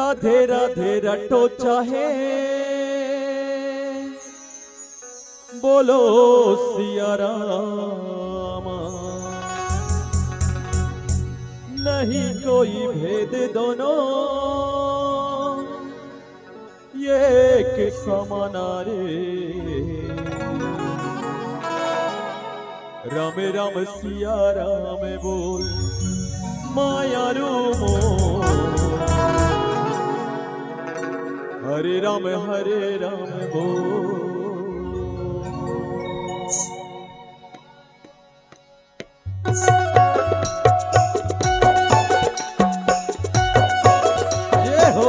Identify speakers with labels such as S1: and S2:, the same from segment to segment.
S1: राधे राधे रटो चाहे बोलो सिया राम, नहीं कोई भेद दोनों ये के समाना रे। राम राम सिया राम बोल माया रूमो, हरे राम बोल। ये हो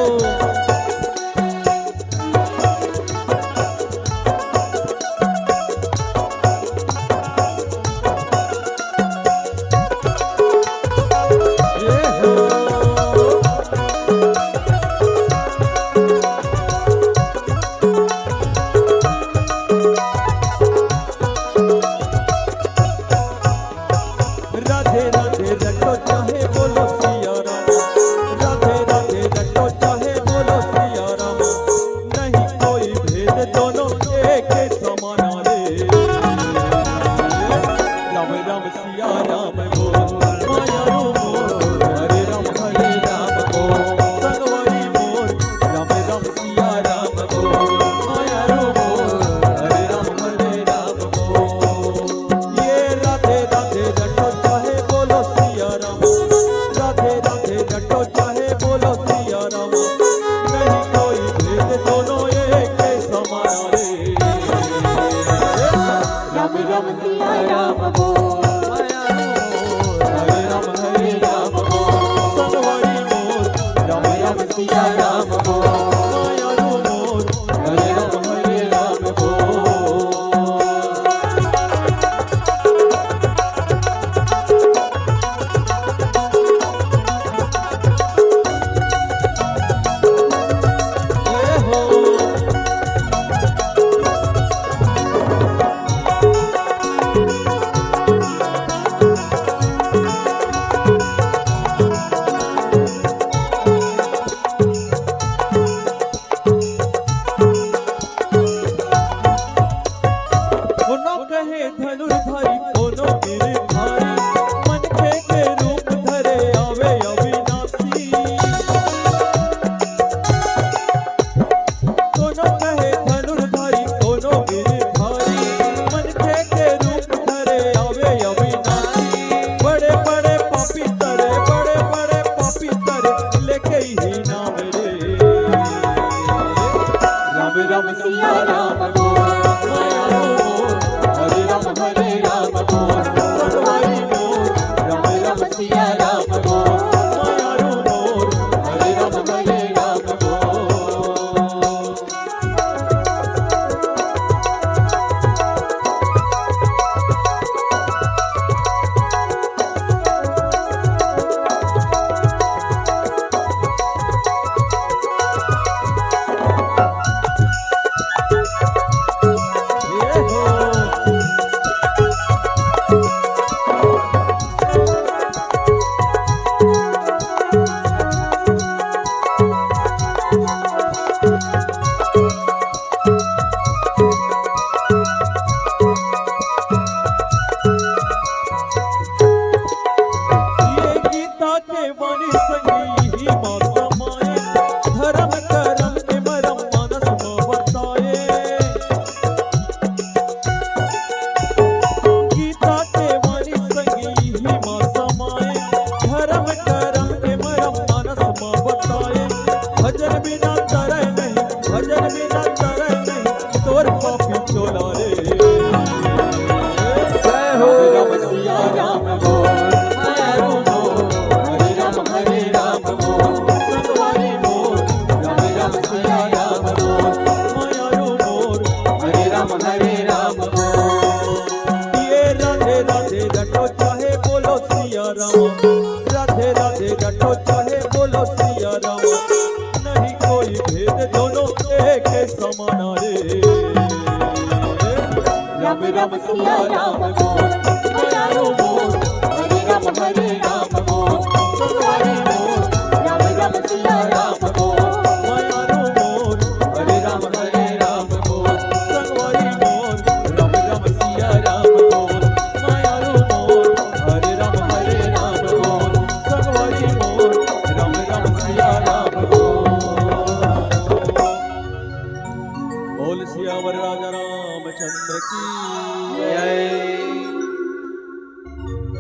S1: राधे राधे रटो चाहे बोलो सिया राम, नहीं कोई भेद दोनों एक समाना रे। राम राम सिया राम बोल माया बोल, हरे राम बोल, सतवारी बोल, राम राम सिया राम बोल। रामचंद्र की
S2: जय।